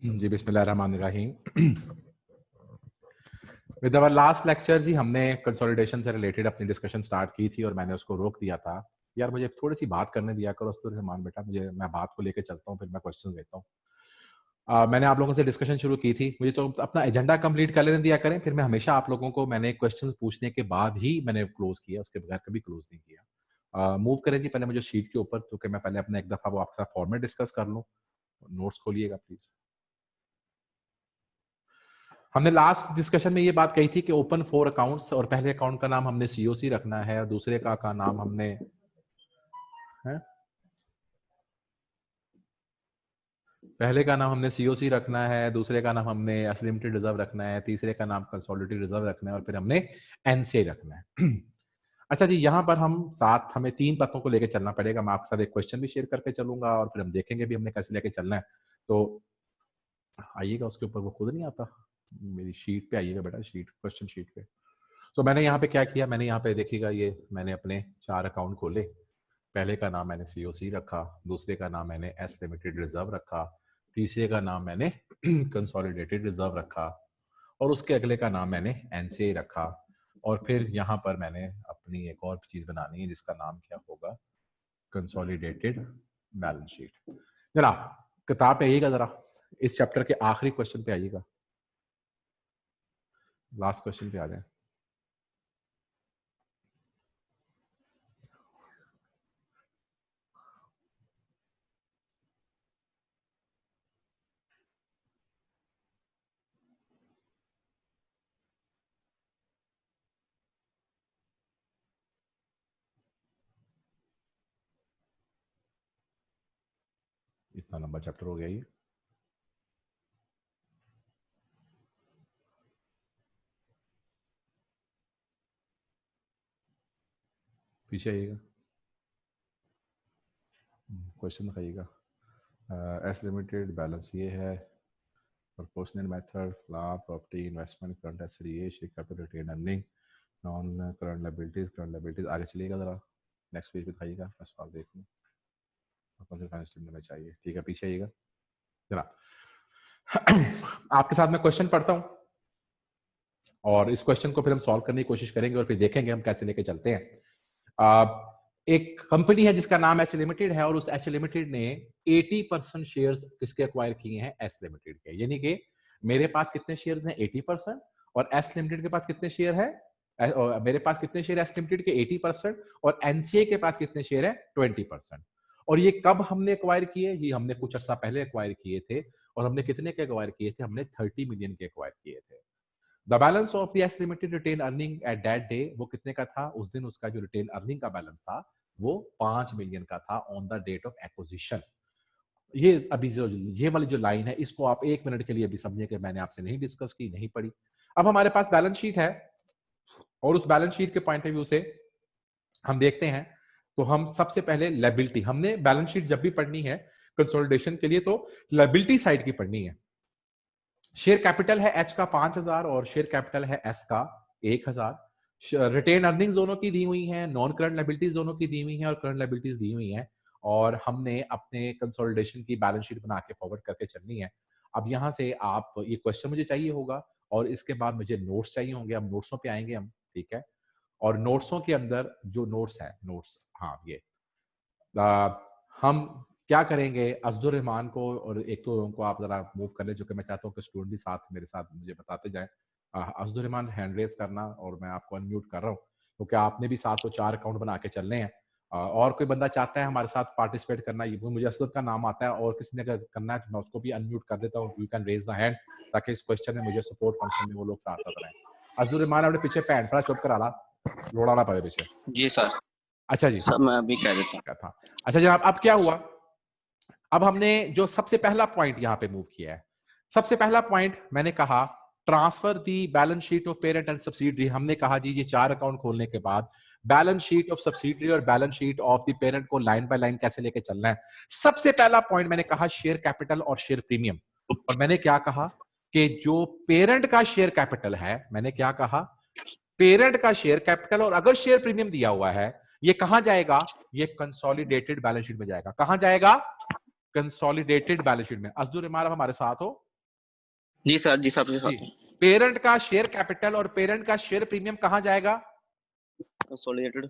जी बिस्मिल्लाहिर्रहमानिर्रहीम। With our last lecture जी हमने consolidation से रिलेटेड अपनी डिस्कशन स्टार्ट की थी और मैंने उसको रोक दिया था। यार मुझे थोड़ी सी बात करने दिया करो अस्तुर्रहमान बेटा, मैं बात को लेके चलता हूँ, फिर मैं क्वेश्चन देता हूँ। मैंने आप लोगों से डिस्कशन शुरू की थी, मुझे तो अपना एजेंडा कंप्लीट कर लेने दिया करें, फिर मैं हमेशा आप लोगों को मैंने क्वेश्चंस पूछने के बाद ही मैंने क्लोज किया, उसके बगैर कभी क्लोज नहीं किया। मूव करें जी पहले मुझे शीट के ऊपर, क्योंकि मैं पहले अपना एक दफा वो आपके साथ फॉर्मेट डिस्कस कर लूँ। नोट्स खोलिएगा प्लीज। हमने लास्ट डिस्कशन में ये बात कही थी कि ओपन 4 अकाउंट्स और पहले अकाउंट का नाम हमने सीओसी रखना है और दूसरे का नाम हमने है पहले का नाम हमने सीओसी रखना है, दूसरे का नाम हमने एस लिमिटेड रिजर्व रखना है, तीसरे का नाम कंसोलिडेटेड रिजर्व रखना है और फिर हमने एनसीआई रखना है। अच्छा जी, यहाँ पर हमें 3 पत्रों को लेकर चलना पड़ेगा। मैं आपके साथ एक क्वेश्चन भी शेयर करके चलूंगा और फिर हम देखेंगे भी हमने कैसे लेके चलना है। तो आइएगा, उसके ऊपर वो खुद नहीं आता, मेरी शीट पे आइएगा बेटा, क्वेश्चन शीट पे। तो मैंने यहाँ पे क्या किया, मैंने यहाँ पे देखिएगा, ये मैंने अपने 4 अकाउंट खोले। पहले का नाम मैंने सीओसी रखा, दूसरे का नाम मैंने एस लिमिटेड रिजर्व रखा, तीसरे का नाम मैंने कंसोलिडेटेड रिजर्व रखा और उसके अगले का नाम मैंने एनसीआई रखा। और फिर यहाँ पर मैंने अपनी एक और चीज बनानी है जिसका नाम क्या होगा, कंसोलिडेटेड बैलेंस शीट। जरा किताब पे आइएगा, जरा इस चैप्टर के आखिरी क्वेश्चन पे आइएगा, लास्ट क्वेश्चन पे आ जाए। इतना लंबा चैप्टर हो गया ये। पीछे आइएगा, क्वेश्चन दिखाइएगा। एस लिमिटेड बैलेंस ये है, proportional method, flaw, property, investment, current asset ये, share capital, retained earning, non current liabilities. आगे चलिएगा जरा, नेक्स्ट पेज पे दिखाइएगा, मैं सवाल देख लूँ कौन से फाइनेंस में चाहिए। ठीक है, पीछे आइएगा जरा। आपके साथ मैं क्वेश्चन पढ़ता हूँ और इस क्वेश्चन को फिर हम सॉल्व करने की कोशिश करेंगे और फिर देखेंगे हम कैसे लेके चलते हैं। एक कंपनी है जिसका नाम एच लिमिटेड है और उस एच लिमिटेड ने 80% शेयर्स किसके एक्वायर किए हैं, एस लिमिटेड के। यानी कि मेरे पास कितने शेयर्स हैं, 80%, और एस लिमिटेड के पास कितने शेयर है, मेरे पास कितने शेयर एस लिमिटेड के, 80%, और एनसीए के पास कितने शेयर है, 20%। और ये कब हमने एक्वायर किए, ये हमने कुछ अर्सा पहले एक्वायर किए थे और हमने कितने के एक्वायर किए थे, हमने 30 मिलियन के एक्वायर किए थे। The balance of the S limited retain earning at that day, वो कितने का था उस दिन, उसका जो रिटेन अर्निंग का बैलेंस था वो 5 मिलियन का था on the date of acquisition. ये अभी जो ये वाली जो लाइन है इसको आप 1 मिनट के लिए अभी समझिए कि मैंने आपसे नहीं डिस्कस की, नहीं पढ़ी। अब हमारे पास बैलेंस शीट है और उस बैलेंस शीट के पॉइंट ऑफ व्यू से हम देखते हैं तो हम सबसे पहले लायबिलिटी, हमने बैलेंस शीट जब भी पढ़नी है कंसोलिडेशन के लिए तो लायबिलिटी साइड की पढ़नी है। शेयर कैपिटल है एच का 5000 और शेयर कैपिटल है एस का 1000। रिटेन अर्निंग्स दोनों की दी हुई हैं, नॉन करंट लायबिलिटीज दोनों की दी हुई हैं और करंट लायबिलिटीज दी हुई हैं, और हमने अपने कंसोलिडेशन की बैलेंस शीट बना के फॉरवर्ड करके चलनी है। अब यहां से आप ये क्वेश्चन मुझे चाहिए होगा और इसके बाद मुझे नोट्स चाहिए होंगे। अब नोट्सों पे आएंगे हम, ठीक है। और नोट्सों के अंदर जो नोट्स है, नोट्स, हाँ ये हम क्या करेंगे, अज़दुर रहमान को और एक तो उनको आप जरा मूव कर ले, जो कि मैं चाहता हूँ कि स्टूडेंट भी साथ मेरे साथ मुझे बताते जाएं। अज़दुर रहमान हैंड रेस करना और मैं आपको अनम्यूट कर रहा हूँ क्योंकि आपने भी साथ वो 4 अकाउंट बना के चलने हैं। और कोई बंदा चाहता है हमारे साथ पार्टिसिपेट करना, ये मुझे असद का नाम आता है और किसी ने अगर करना है तो मैं उसको भी अनम्यूट कर देता हूँ, you can raise the hand, ताकि इस क्वेश्चन में मुझे सपोर्ट फंक्शन में वो लोग साथ साथ रहें। अज़दुर रहमान अपने पीछे पैंट थोड़ा चुप करा ला, लोड़ा ना पड़े पीछे। जी सर। अच्छा जी, सर मैं अभी कह देता हूँ। क्या था। अच्छा जनाब, अब क्या हुआ, अब हमने जो सबसे पहला पॉइंट यहां पे मूव किया है, सबसे पहला पॉइंट मैंने कहा transfer the balance sheet of parent and subsidiary. हमने कहा जी ये 4 अकाउंट खोलने के बाद बैलेंस शीट ऑफ सब्सिडियरी और balance sheet of the parent को लाइन बाय लाइन कैसे लेके चलना है। सबसे पहला पॉइंट मैंने कहा शेयर कैपिटल और शेयर प्रीमियम। और मैंने क्या कहा कि जो पेरेंट का शेयर कैपिटल है, मैंने क्या कहा, पेरेंट का शेयर कैपिटल और अगर शेयर प्रीमियम दिया हुआ है, ये कहां जाएगा, ये कंसोलिडेटेड बैलेंस शीट में जाएगा। कहां जाएगा, कंसोलिडेटेड बैलेंस शीट में। अज़दुर रहमान हमारे साथ हो, जी सर, जी सर, जी जी, सर। पेरेंट का शेयर कैपिटल और पेरेंट का शेयर प्रीमियम कहां जाएगा? कंसोलिडेटेड।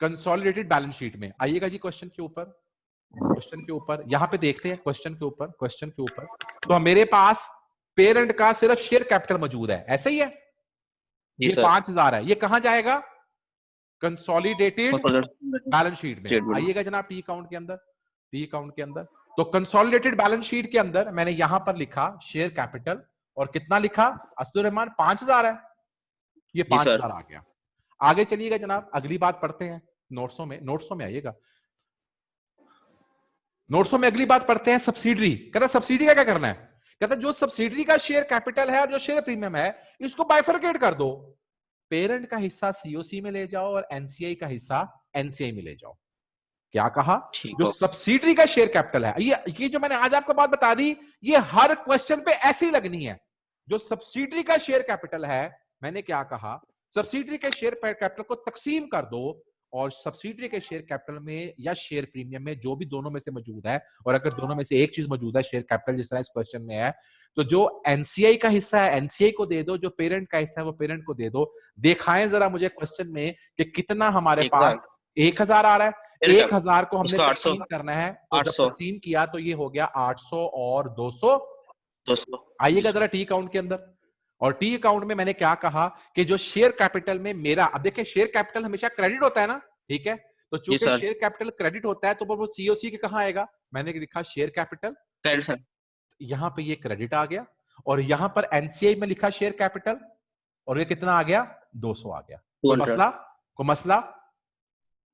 कंसोलिडेटेड बैलेंस शीट में। आइएगा जी क्वेश्चन के ऊपर, क्वेश्चन के ऊपर यहां पे देखते हैं, क्वेश्चन के ऊपर, क्वेश्चन के ऊपर। तो मेरे पास पेरेंट का सिर्फ शेयर कैपिटल मौजूद है, ऐसे ही है, जी ये सर। 5000 है, ये कहां जाएगा? कंसोलिडेटेड कंसोलिडेटेड बैलेंस शीट में। स्टेटमेंट। आइएगा जनाब टी अकाउंट के अंदर, टी अकाउंट के अंदर। तो कंसोलिडेटेड बैलेंस शीट के अंदर मैंने यहां पर लिखा शेयर कैपिटल, और कितना लिखा असदुर रहमान? 5000 है, ये जी सर। 5000 आ गया। आगे चलिएगा जनाब, अगली बात पढ़ते हैं नोट्सों में, नोट्सों में आइएगा, नोट्सों में अगली बात पढ़ते हैं सब्सिडरी। कहता सब्सिडी का क्या करना है? कहता जो सब्सिडरी का शेयर कैपिटल है और जो शेयर प्रीमियम है, इसको बाइफरकेट कर दो, पेरेंट का हिस्सा सीओसी में ले जाओ और एनसीआई का हिस्सा एनसीआई में ले जाओ। क्या कहा? ठीक जो हो। सब्सिडरी का शेयर कैपिटल है, ये जो मैंने आज आपको बात बता दी, ये हर क्वेश्चन पे ऐसी लगनी है। जो सब्सिडरी का शेयर कैपिटल है, मैंने क्या कहा? सब्सिडरी के शेयर कैपिटल को तकसीम कर दो, और सब्सिडरी के शेयर कैपिटल में या शेयर प्रीमियम में जो भी दोनों में से मौजूद है, और अगर दोनों में से एक चीज मौजूद है शेयर कैपिटल जिस तरह इस क्वेश्चन में है, तो जो एनसीआई का हिस्सा है एनसीआई को दे दो, जो पेरेंट का हिस्सा है वो पेरेंट को दे दो। दिखाएं जरा मुझे क्वेश्चन में कि कितना हमारे 1000। पास 1000 आ रहा है। फिर कर 1000 को हमने उसको 800। तकसीम करना है, तो जब 800। तकसीम किया तो ये हो गया 800 और 200। 200। जी आइएगा सर। जरा टी अकाउंट के अंदर, और टी अकाउंट में मैंने क्या कहा कि जो शेयर कैपिटल में मेरा, अब देखिए शेयर कैपिटल हमेशा क्रेडिट होता है ना, ठीक है? तो जी चूंकि सर। शेयर कैपिटल क्रेडिट होता है तो वो सीओसी के कहां आएगा? मैंने लिखा शेयर कैपिटल, क्रेडिट सर। यहां पे ये क्रेडिट आ गया, और यहां पर एनसीआई में लिखा शेयर कैपिटल, और ये कितना आ गया? 200 आ गया। कोई 200। मसला? कोई मसला?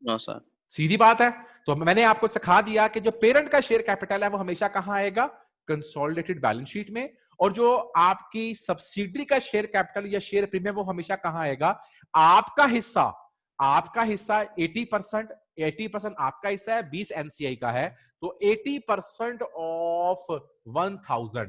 No sir. सीधी बात है। तो मैंने आपको सिखा दिया कि जो पेरेंट का शेयर कैपिटल है वो हमेशा कहां आएगा? कंसोलिडेटेड बैलेंस शीट में। और जो आपकी सब्सिडरी का शेयर कैपिटल या शेयर प्रीमियम वो हमेशा कहां आएगा? आपका हिस्सा, आपका हिस्सा 80%, 80% आपका हिस्सा है, 20 एनसीआई का है, तो 80% ऑफ 1000,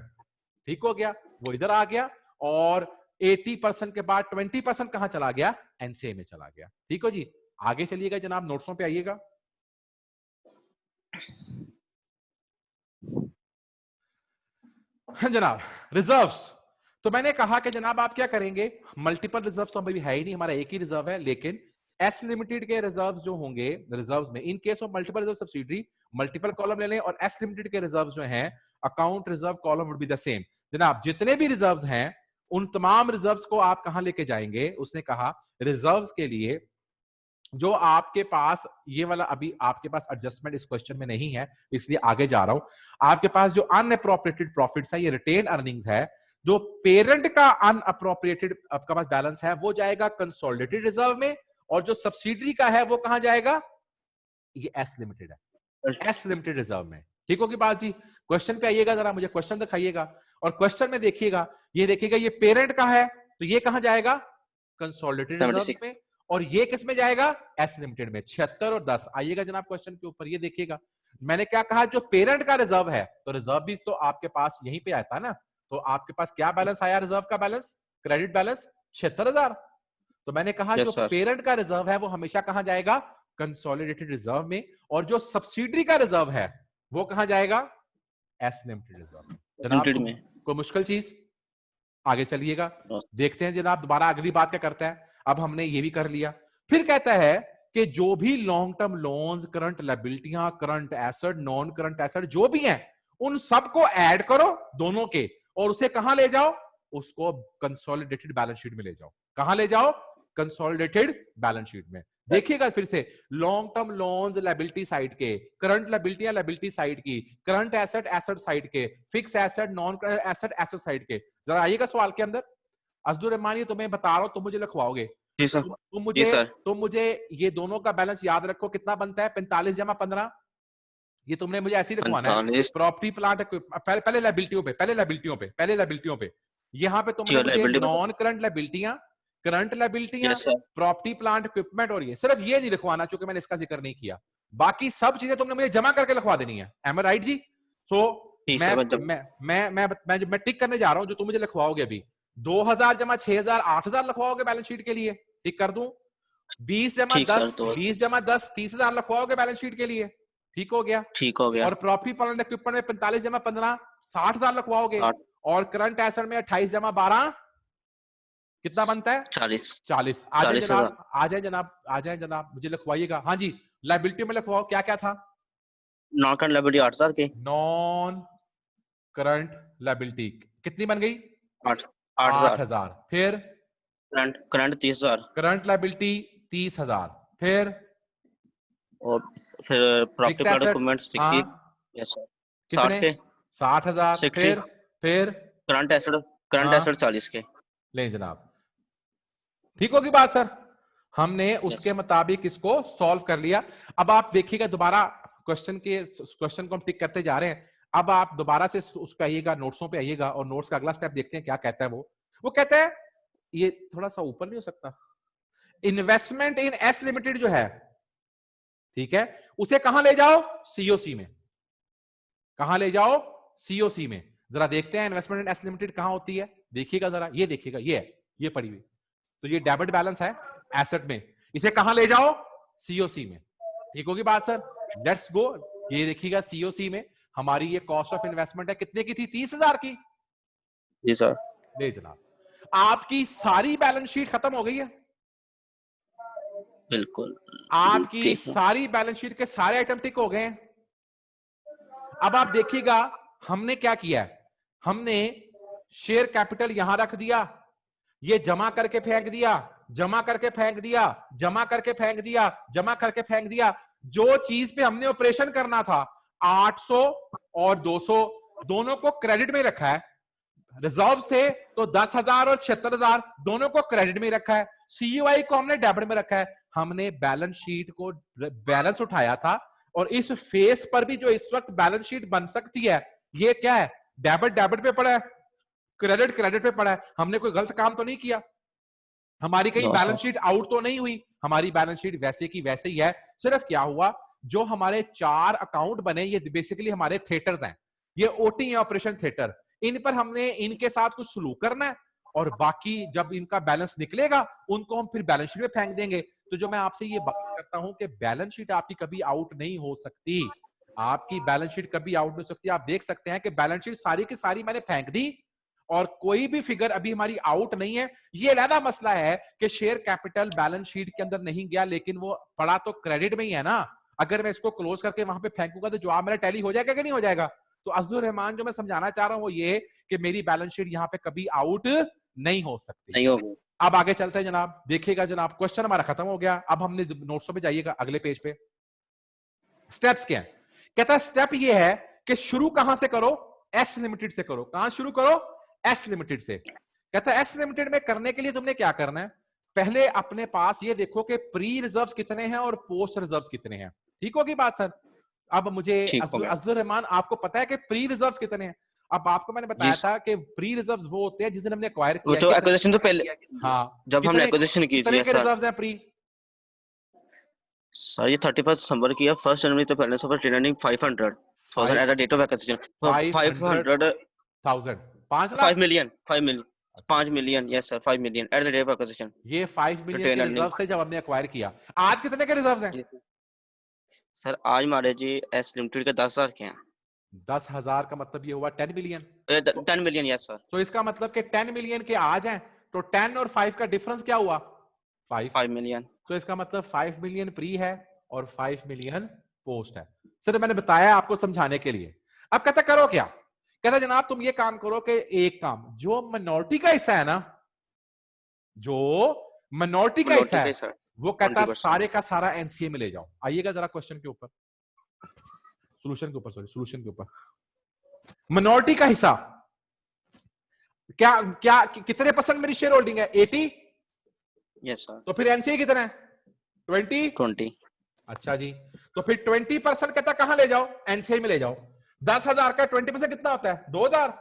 ठीक हो गया, वो इधर आ गया, और 80% के बाद 20% कहां चला गया? एनसीआई में चला गया। ठीक हो जी, आगे चलिएगा जनाब, नोट्सों पे आइएगा। हाँ जनाब, रिजर्व्स। तो मैंने कहा कि जनाब आप क्या करेंगे, मल्टीपल रिजर्व्स तो अभी है ही नहीं, हमारा एक ही रिजर्व है, लेकिन एस लिमिटेड के रिजर्व्स जो होंगे, रिजर्व्स में in case of multiple reserve subsidiary multiple column ले लें, और एस लिमिटेड के रिजर्व्स जो हैं account reserve column would be the same. जनाब जितने भी रिजर्व्स हैं उन तमाम रिजर्व्स को आप कहां लेके जाएंगे? उसने कहा रिजर्व्स के लिए जो आपके पास, ये वाला अभी आपके पास एडजस्टमेंट इस क्वेश्चन में नहीं है, इसलिए आगे जा रहा हूं। आपके पास जो अनअप्रोप्रिएटेड प्रॉफिट्स है, ये रिटेन अर्निंग्स है, जो पेरेंट का अनअप्रोप्रिएटेड आपका पास बैलेंस है वो जाएगा कंसोलिडेटेड रिजर्व में, और जो सब्सिडरी का है वो कहां जाएगा? ये एस लिमिटेड है, एस लिमिटेड रिजर्व में। ठीक होगी बात जी? क्वेश्चन पे आइएगा जरा, मुझे क्वेश्चन दिखाइएगा, और क्वेश्चन में देखिएगा, ये देखिएगा ये पेरेंट का है तो ये कहां जाएगा? Consolidated reserve 76। में। और ये किस में जाएगा? एस लिमिटेड में। 76 और 10। आइएगा जनाब क्वेश्चन के ऊपर, ये देखिएगा मैंने क्या कहा, जो पेरेंट का रिजर्व है, तो रिजर्व भी तो आपके पास यहीं पे आता है ना, तो आपके पास क्या बैलेंस आया? रिजर्व का बैलेंस, क्रेडिट बैलेंस 76,000। तो मैंने कहा जो यस सर। पेरेंट का रिजर्व है वो हमेशा कहां जाएगा? कंसोलिडेटेड रिजर्व में, और जो सब्सिडरी का रिजर्व है वो कहां जाएगा? एस लिमिटेड रिजर्व में। जनाब लिमिटेड में। कोई मुश्किल चीज? आगे चलिएगा, देखते हैं जनाब दोबारा अगली बात क्या करता है। अब हमने ये भी कर लिया, फिर कहता है कि जो भी लॉन्ग टर्म लोन्स, करंट लायबिलिटियां, current asset, non current asset जो भी हैं, उन सबको ऐड करो दोनों के, और उसे कहां ले जाओ? उसको कंसोलिडेटेड बैलेंस शीट में ले जाओ। कहां ले जाओ? कंसोलिडेटेड बैलेंस शीट में। देखिएगा फिर से, long term loans liability side के, करंट लायबिलिटियां लायबिलिटी साइड की, करंट एसेट एसेट साइड के, fix asset non current asset asset side के। जरा आइएगा सवाल के अंदर। अब्दुल रहमान, ये तुम्हें बता रहा हूं, तुम मुझे लिखवाओगे। जी सर। जी सर। तुम मुझे ये दोनों का बैलेंस याद रखो, कितना बनता है? 45 जमा 15। ये तुमने मुझे ऐसे ही लिखवाना है। 45। प्रॉपर्टी प्लांट, पहले लायबिलिटियों पे, पहले लायबिलिटियों पे। यहाँ पे तुमने मुझे लायबिलिटी बता। नॉन करंट लायबिलिटियां, करंट लायबिलिटियां, yes sir. Property plant equipment, और ये सिर्फ ये नहीं लिखवाना क्योंकि मैंने इसका जिक्र नहीं किया। बाकी सब चीजें तुमने मुझे जमा करके लिखवा देनी है। एम आई राइट जी? सो ठीक मैं सर। जब मैं टिक करने जा रहा हूं जो तुम मुझे लिखवाओगे अभी। 2000 जमा 6000 8000 लिखवाओगे बैलेंस शीट के लिए, टिक कर दूं। 20 जमा ठीक सर। 10 तो 20 जमा 10 30,000 लिखवाओगे बैलेंस शीट के लिए, ठीक हो गया। ठीक हो गया। और प्रॉपर्टी प्लांट इक्विपमेंट में 45 जमा 15 60,000 लिखवाओगे। 60। और करंट एसेट में 28 जमा 12 कितना बनता है? 40। 40। आ जाए 40,000। जनाब, आ जाए जनाब, आ जाए जनाब, मुझे लिखवाइएगा। हाँ जी, लाइबिलिटी में लिखवाओ, क्या क्या था? नॉन करंट लायबिलिटी 8,000 की। नॉन करंट लाइबिलिटी कितनी बन गई? 8,000। 8,000। फिर करंट करंट 30,000। Current liability 30,000। फिर और फिर fix property plant asset, equipment 60। हाँ यस सर। 60 कितने? के। 60,000। 60। फिर करंट एसेट करंट हाँ एसेट 40 के। लें जनाब, ठीक होगी बात सर? हमने यस। उसके मुताबिक इसको सॉल्व कर लिया। अब आप देखिएगा दोबारा क्वेश्चन को हम टिक करते जा रहे हैं। अब आप दोबारा से उस पे आइएगा, नोट्सों पे आइएगा और नोट्स का अगला स्टेप देखते हैं क्या कहता है। वो कहता है, ये थोड़ा सा ऊपर नहीं हो सकता? इन्वेस्टमेंट इन एस लिमिटेड जो है, ठीक है, उसे कहां ले जाओ? सीओसी में। कहां ले जाओ? सीओसी में। जरा देखते हैं इन्वेस्टमेंट इन एस लिमिटेड कहां होती है। देखिएगा जरा, ये देखिएगा, ये पड़ी हुई। तो ये डेबिट बैलेंस है एसेट में, इसे कहां ले जाओ? सीओसी में। ठीक होगी बात सर? Let's go. ये देखिएगा सीओसी में हमारी ये कॉस्ट ऑफ इन्वेस्टमेंट है, कितने की थी? 30,000 की। जी सर। ले जनाब, आपकी सारी बैलेंस शीट खत्म हो गई है। बिल्कुल आपकी ठीक है। सारी बैलेंस शीट के सारे आइटम टिक हो गए हैं। अब आप देखिएगा हमने क्या किया है, हमने शेयर कैपिटल यहां रख दिया, ये जमा करके फेंक दिया, जमा करके फेंक दिया, जमा करके फेंक दिया, जमा करके फेंक दिया। जो चीज पे हमने ऑपरेशन करना था, 800 और 200 दोनों को क्रेडिट में रखा है। रिजर्व्स थे तो 10,000 और 76,000 दोनों को क्रेडिट में रखा है। सीयूआई को हमने डेबिट में रखा है। हमने बैलेंस शीट को बैलेंस उठाया था और इस फेस पर भी जो इस वक्त बैलेंस शीट बन सकती है, ये क्या है? डेबिट डेबिट पे पड़ा है, क्रेडिट क्रेडिट पे पड़ा है। हमने कोई गलत काम तो नहीं किया, हमारी कहीं no balance sir. Sheet out तो नहीं हुई, हमारी बैलेंस शीट वैसे की वैसे ही है। सिर्फ क्या हुआ, जो हमारे 4 अकाउंट बने, ये बेसिकली हमारे थिएटर्स हैं, ये ओटी है, ऑपरेशन थिएटर। इन पर हमने इनके साथ कुछ सलूक करना है और बाकी जब इनका बैलेंस निकलेगा उनको हम फिर बैलेंस शीट में फेंक देंगे। तो जो मैं आपसे ये बात करता हूं कि बैलेंस शीट आपकी कभी आउट नहीं हो सकती, आपकी बैलेंस शीट कभी आउट नहीं हो सकती। आप देख सकते हैं कि बैलेंस शीट सारी की सारी मैंने फेंक दी और कोई भी फिगर अभी हमारी आउट नहीं है। ये अलग मसला है कि शेयर कैपिटल बैलेंस शीट के अंदर नहीं गया, लेकिन वो पड़ा तो क्रेडिट में ही है ना। अगर मैं इसको क्लोज करके वहां पे फेंकूंगा तो जवाब मेरा टैली हो जाएगा कि नहीं हो जाएगा? तो अज़दुर रहमान जो मैं समझाना चाह रहा हूं वो ये कि मेरी बैलेंस शीट यहां पे कभी आउट नहीं हो सकती। नहीं होगी। अब आगे चलते हैं जनाब, देखिएगा जनाब, क्वेश्चन हमारा खत्म हो गया। अब हमने नोट्सों पे जाइएगा, अगले पेज पे स्टेप्स क्या है। कहता है स्टेप ये है कि शुरू कहां से करो? एस लिमिटेड से करो। कहां शुरू करो? एस लिमिटेड से। कहता है एस लिमिटेड में करने के लिए तुमने क्या करना है, पहले अपने पास ये देखो कि प्री रिजर्व्स कितने हैं और पोस्ट रिजर्व्स कितने हैं। ठीक होगी बात सर? अब मुझे ठीक हो गया। अज़दुर रहमान, आपको पता है कि प्री रिजर्व्स कितने हैं? अब आपको मैंने जी बताया था कि प्री रिजर्व्स वो होते हैं जिस दिन हमने एक्वायर वो किया। तो एक्विजिशन तो पहले, हाँ, जब हमने एक्विजिशन की कितने थी के सर। रिजर्व्स हैं प्री? सर ये 31 दिसंबर की है, 1 जनवरी तो पहले से remaining 500,000 at the date of acquisition. 500,000, 5 lakh, 5 million 5 million 5 million yes sir 5 million at the date of acquisition. ये 5 मिलियन के रिटेन अर्निंग। रिजर्व्स थे जब हमने एक्वायर किया। आज कितने के रिजर्व्स हैं? जी सर आज हमारे जी एस लिमिटेड के 10,000 के हैं। 10,000 का मतलब ये हुआ 10 मिलियन। 10 million yes sir. तो इसका मतलब कि 10 मिलियन के आज हैं, तो 10 और 5 का डिफरेंस क्या हुआ? 5। 5 मिलियन। तो इसका मतलब 5 मिलियन प्री है और 5 मिलियन पोस्ट है। सर मैंने बताया आपको समझाने के लिए। अब कहता करो क्या, कहता जनाब तुम ये काम करो कि एक काम, जो मिनोरिटी का हिस्सा है ना, जो मिनोरिटी का हिस्सा है, वो कहता 20%। सारे का सारा एनसीए में ले जाओ। आइएगा जरा क्वेश्चन के ऊपर, सॉल्यूशन के ऊपर, सॉरी सॉल्यूशन के ऊपर। मिनोरिटी का हिस्सा क्या क्या कितने परसेंट मेरी शेयर होल्डिंग है? 80। Yes sir. तो फिर एनसीए कितना है? 20। अच्छा जी, तो फिर 20% कहता कहां ले जाओ? एनसीए में ले जाओ। 10,000 का 20% कितना होता है? 2,000।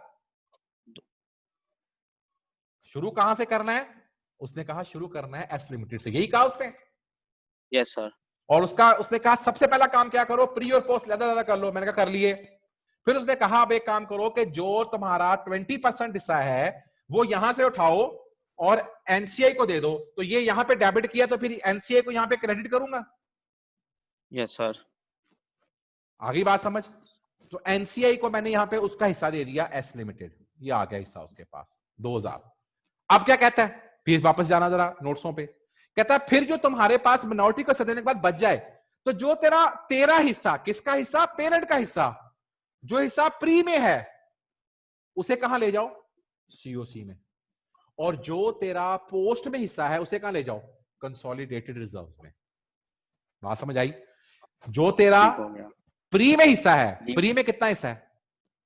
शुरू कहां से करना है? उसने कहा शुरू करना है एस लिमिटेड से, यही कहा उसने। Yes sir. और उसने कहा सबसे पहला काम क्या करो, प्री और पोस्ट ज्यादा ज्यादा कर लो। मैंने कहा कर लिए। फिर उसने कहा अब एक काम करो कि जो तुम्हारा 20% हिस्सा है वो यहां से उठाओ और एनसीआई को दे दो। तो ये यहां पे डेबिट किया तो फिर एनसीआई को यहां पे क्रेडिट करूंगा। Yes sir. आगे बात समझ? तो एनसीआई को मैंने यहां पे उसका हिस्सा दे दिया एस लिमिटेड। ये आ गया हिस्सा उसके पास 2000। अब क्या कहता है, फिर वापस जाना जरा नोट्सों पे, कहता है फिर जो तुम्हारे पास मिनॉरिटी को देने के बाद बच जाए, तो जो तेरा हिस्सा, किसका हिस्सा, पेरेंट का हिस्सा, जो हिस्सा प्री में है उसे कहां ले जाओ, सीओसी में, और जो तेरा पोस्ट में हिस्सा है उसे कहां ले जाओ, कंसोलिडेटेड रिजर्व्स में। बात समझ आई? जो तेरा ठीक हो गया। प्री में हिस्सा है, जी। प्री में कितना हिस्सा है,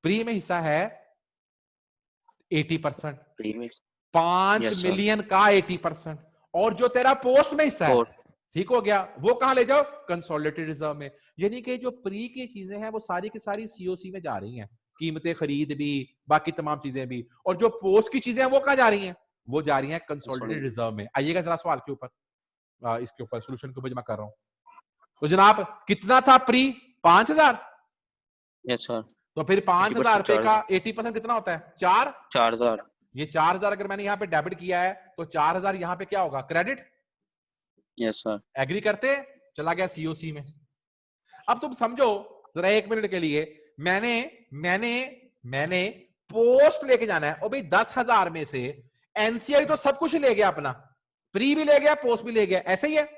प्री में हिस्सा है 80%, प्रीमियम। 5 yes sir. मिलियन का 80%, और जो तेरा पोस्ट में हिस्सा है, और ठीक हो गया, वो कहां ले जाओ, कंसोलिडेटेड रिजर्व में। यानी कि जो प्री की चीजें हैं वो सारी की सारी सीओसी में जा रही हैं, कीमतें खरीद भी, बाकी तमाम चीजें भी, और जो पोस्ट की चीजें हैं वो कहां जा रही हैं, वो जा रही हैं कंसोलिडेटेड रिजर्व में। आइएगा जरा सवाल के ऊपर, इसके ऊपर सोल्यूशन के ऊपर जमा कर रहा हूं। तो जनाब कितना था प्री, 5000, यस सर। तो फिर 5000 रुपए 80% का 80% कितना होता है, 4000। ये 4000 अगर मैंने यहाँ पे डेबिट किया है तो 4000 यहाँ पे क्या होगा, क्रेडिट। Yes sir. एग्री करते, चला गया सीओसी में। अब तुम समझो जरा 1 मिनट के लिए, मैंने मैंने मैंने पोस्ट लेके जाना है, और भाई 10,000 में से एनसीआई तो सब कुछ ले गया अपना, प्री भी ले गया, पोस्ट भी ले गया, ऐसे ही है।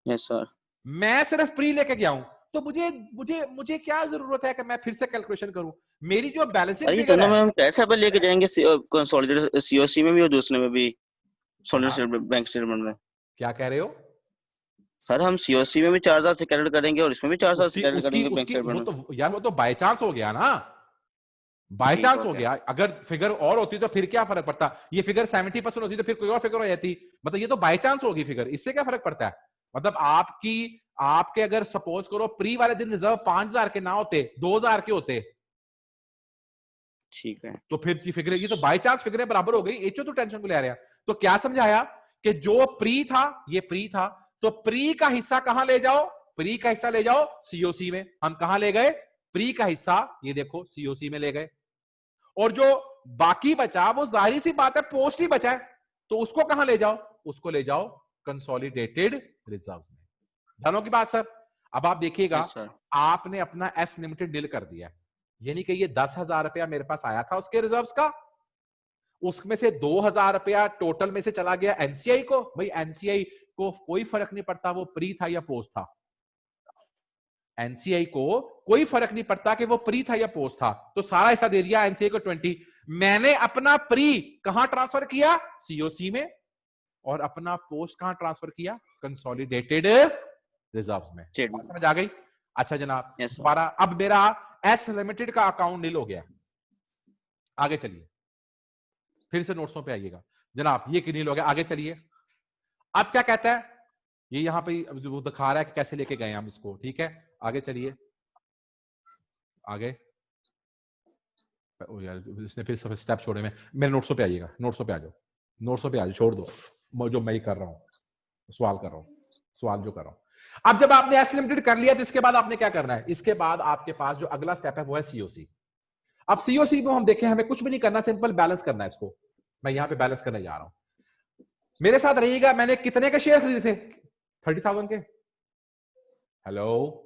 Yes sir. मैं सिर्फ प्री लेके गया हूं, तो मुझे मुझे मुझे क्या जरूरत है कि मैं फिर से कैलकुलेशन करूं। मेरी जो बैलेंसिंग सर ये फिगर दोनों में है, हम कैसे पर लेके जाएंगे, कंसोलिडेटेड सीओसी में भी और दूसरे में भी, सॉलिड बैंक स्टेटमेंट में। क्या कह रहे हो, सर हम सीओसी में भी 4000 से कैलकुलेट करेंगे और इसमें भी 4000 से उसकी कैलकुलेट उसकी करेंगे बैंक उसकी वो स्टेटमेंट में। तो यार वो तो बाय चांस हो गया ना, बाय ठीक चांस हो हो गया। गया। अगर फिगर और होती तो फिर क्या फर्क पड़ता, ये फिगर 70% होती तो फिर कोई और फिगर हो जाती। मतलब ये तो बाय चांस होगी फिगर, इससे क्या फर्क पड़ता है। मतलब आपके अगर सपोज करो प्री वाले दिन रिजर्व 5000 के ना होते, 2000 के होते, ठीक है। तो फिर की फिगर, ये तो बाय चांस फिगरें बराबर हो गई। एचओ तो टेंशन को ले आ रहा है। तो क्या समझाया कि जो प्री था, ये प्री था, तो प्री का हिस्सा कहां ले जाओ, प्री का हिस्सा ले जाओ सीओसी में। हम कहां ले गए, प्री का हिस्सा, ये देखो सीओसी में ले गए, और जो बाकी बचा वो जाहिर सी बात है पोस्ट ही बचा है, तो उसको कहां ले जाओ, उसको ले जाओ कंसोलिडेटेड रिजर्व्स में। जानों की बात सर। अब आप देखिएगा, यस सर। आपने अपना एस लिमिटेड डील कर दिया, यानी कि ये 10,000 रुपया मेरे पास आया था उसके रिजर्व्स का, उसमें से 2,000 रुपया टोटल में से चला गया एनसीआई को। भाई एनसीआई को कोई फर्क नहीं पड़ता वो प्री था या पोस्ट था, एनसीआई को कोई फर्क नहीं पड़ता कि वो प्री था या पोस्ट था, तो सारा हिस्सा दे दिया एनसीआई को 20। मैंने अपना प्री कहां ट्रांसफर किया, सीओसी में, और अपना पोस्ट कहां ट्रांसफर किया, कंसोलिडेटेड रिजर्व्स में। समझ आ गई? अच्छा जनाब, यस सर। दोबारा अब मेरा एस लिमिटेड का अकाउंट नील हो गया। आगे चलिए, फिर से नोट्सों पे आइएगा जनाब, ये नील हो गया। आगे चलिए, अब क्या कहता है, ये यहां पे वो दिखा रहा है कि कैसे लेके गए हम इसको, ठीक है। आगे चलिए, आगे। ओ यार इसने फिर स्टेप छोड़े में, मेरे नोट्सों पे आइएगा, नोट्सों पे आ जाओ, नोट्सों पे आ जाओ, छोड़ दो जो मैं कर रहा हूं, सवाल कर रहा हूं, सवाल जो कर रहा हूं। अब जब आपने एस लिमिटेड कर लिया तो इसके बाद आपने क्या करना है, इसके बाद आपके पास जो अगला स्टेप है वो है सीओसी। अब सीओसी को हम देखें, हमें कुछ भी नहीं करना, सिंपल बैलेंस करना है इसको। मैं यहां पे बैलेंस करने जा रहा हूं, मेरे साथ रहिएगा। मैंने कितने के शेयर खरीदे थे, 30,000 के। हेलो,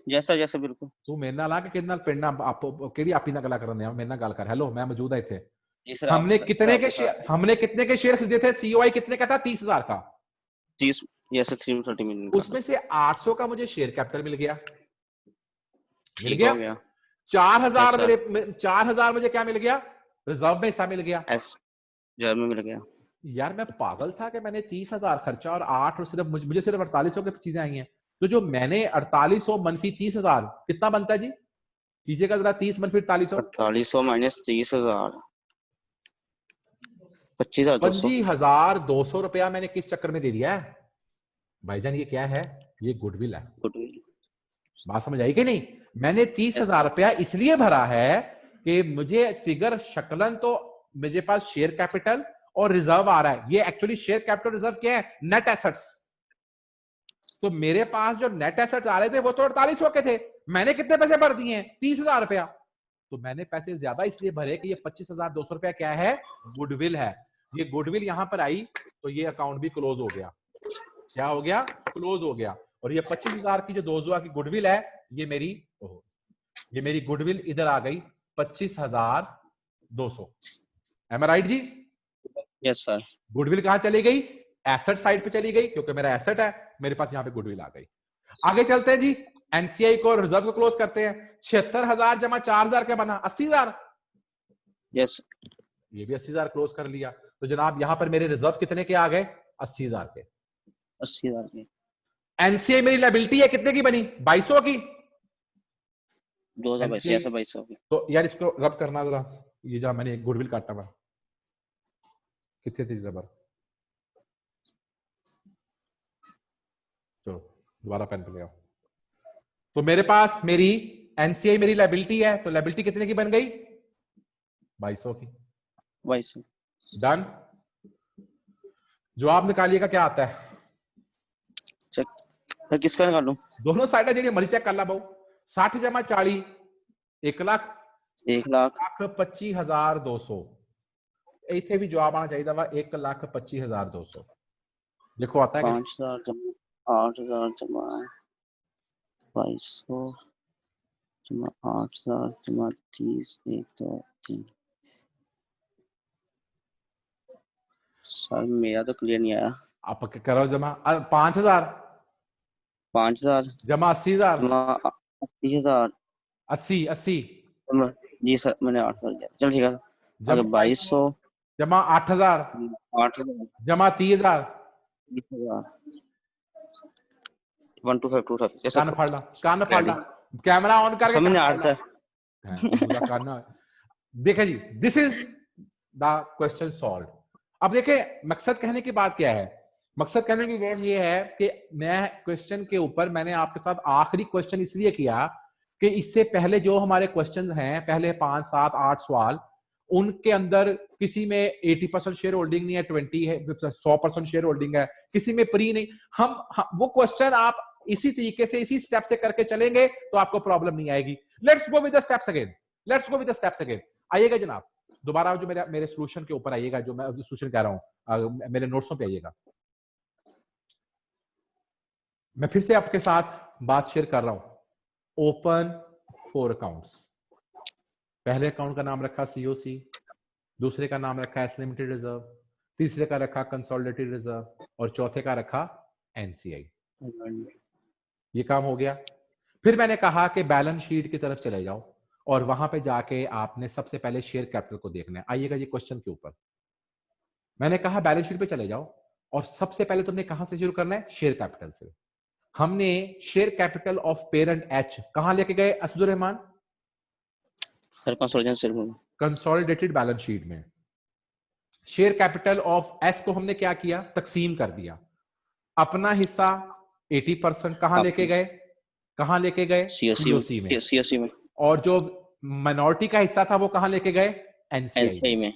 जैसा जैसा बिल्कुल। तू मेरे नाल आके कितना पिंडा आप केड़ी आपी ना गला करने, मेरे नाल गल कर। हेलो, मैं मौजूद है इथे। जी सर। हमने सर कितने के आपके शेयर, साथ हमने कितने के शेयर खरीदे थे, सीओआई कितने का था, 30,000 का। 30, यस सर, 330 मिलियन का। उसमें से 800 का मुझे शेयर कैपिटल मिल गया, मिल ठीक गया। हो गया। 4,000 यस सर। मेरे 4,000 मुझे क्या मिल गया, रिजर्व में हिस्सा मिल गया। एस जर्म में मिल गया। यार मैं पागल था कि मैंने 30,000 खर्चा और 8 और सिर्फ मुझे सिर्फ 4800 की चीजें आई हैं। तो जो मैंने 4800 मनफी 30,000 कितना बनता है जी, कीजिएगा जरा, 30 मनफी 4800, 4800 माइनस 30,000, 25,200। 25,200 रुपया मैंने किस चक्कर में दे दिया है भाईजान, ये क्या है, ये गुडविल है। गुडविल। बात समझ आई कि नहीं। मैंने यस 30,000 सर। रुपया इसलिए भरा है कि मुझे फिगर शक्लन तो मेरे पास शेयर कैपिटल और रिजर्व आ रहा है, ये एक्चुअली शेयर कैपिटल रिजर्व क्या है, नेट एसेट्स। तो मेरे पास जो नेट एसेट्स आ रहे थे वो तो 4800 के थे, मैंने कितने पैसे भर दिए हैं, 30,000 रुपया। तो मैंने पैसे ज्यादा इसलिए भरे कि ये 25,200 रुपया क्या है, गुडविल है। ये गुडविल यहां पर आई तो ये अकाउंट भी क्लोज हो गया। क्या हो गया, क्लोज हो गया। और ये 25,000 की जो 2,000 की गुडविल है, ये मेरी गुडविल इधर आ गई 25,000 200। एम आई राइट जी? Yes sir. गुडविल कहां चली गई? एसेट साइड पे चली गई, क्योंकि मेरा एसेट है, मेरे पास यहाँ पे गुडविल आ गई। आगे चलते हैं जी, एनसीआई को रिजर्व को क्लोज करते हैं। 76,000 जमा 4,000 क्या बना? 80,000। यस। ये भी 80,000 क्लोज कर लिया। तो जनाब यहाँ पर मेरे रिजर्व कितने के आ गए? 80,000 के। 80,000 की। एनसीआई मेरी लायबिलिटी है कितने की बनी? 2200 की। 2022 NCI ऐसा 2200 की। तो यार इसको रब करना जरा, ये जरा मैंने गुडविल काटा हुआ कितने थी रबर। चलो दोबारा पेन पे ले आओ। तो मेरे पास मेरी एनसीआई मेरी लायबिलिटी है, तो लायबिलिटी कितने की बन गई? 2200 की। 2200। डन। जवाब निकालिएगा क्या आता है? चेक सर, किसका निकालूं? दोनों साइड जी मरी चेक कर ला बहु। 60 जमा 40 1,25,200। इतने भी जवाब आना चाहिए था 1,25,200। देखो आता है 5,000 जमा 8,000 जमा 2200 जमा 8,000 जमा 30 1 2 3। सर मेरा तो क्लियर नहीं आया। आप करो जमा 5,000 5,000 जमा 80,000। जमा 80,000 80 जी सर, मैंने 8,000 किया। चल ठीक है। जमा अगर 2200 जमा 8,000 8,000 जमा 30,000। 30,000 12,525 ऐसा कान फाड़ ला, कान फाड़ ला, कैमरा ऑन करके समझ कान नहीं आ फाड़ ला। रहा सर। पूरा कान देखे जी, this is the question solve. अब देखे मकसद कहने की बात क्या है? मकसद कहने की बात ये है कि मैं क्वेश्चन के ऊपर मैंने आपके साथ आखिरी क्वेश्चन इसलिए किया कि इससे पहले जो हमारे क्वेश्चन हैं, पहले 5 7 8 सवाल, उनके अंदर किसी में 80% शेयर होल्डिंग नहीं है, 20 है, 100% शेयर होल्डिंग है, किसी में प्री नहीं। हम वो क्वेश्चन आप इसी तरीके से इसी स्टेप से करके चलेंगे तो आपको प्रॉब्लम नहीं आएगी। Let's go with the steps again, let's go with the steps again. आइएगा जनाब दोबारा जो मेरे सॉल्यूशन के ऊपर आइएगा, जो मैं सॉल्यूशन कह रहा हूं, मेरे नोट्सों पे आइएगा। मैं फिर से आपके साथ बात शेयर कर रहा हूं। Open 4 accounts. पहले अकाउंट का नाम रखा सीओसी, दूसरे का नाम रखा एस लिमिटेड रिजर्व, तीसरे का रखा कंसोलिडेटेड रिजर्व और चौथे का रखा एनसीआई। ये काम हो गया। फिर मैंने कहा कि बैलेंस शीट की तरफ चले जाओ और वहां पे जाके आपने सबसे पहले शेयर कैपिटल को देखना है। आइएगा ये क्वेश्चन के ऊपर। मैंने कहा बैलेंस शीट पे चले जाओ और सबसे पहले तुमने कहां से शुरू करना है? शेयर कैपिटल से। हमने share capital of parent H कहां लेके गए Asadur Rahman? Sir consolidated balance sheet में। शेयर कैपिटल ऑफ एस को हमने क्या किया? तकसीम कर दिया। अपना हिस्सा 80% कहां लेके गए? कहां लेके गए? सीओसी में। सीओसी में। और जो माइनॉरिटी का हिस्सा था वो कहां लेके गए? एनसीआई में।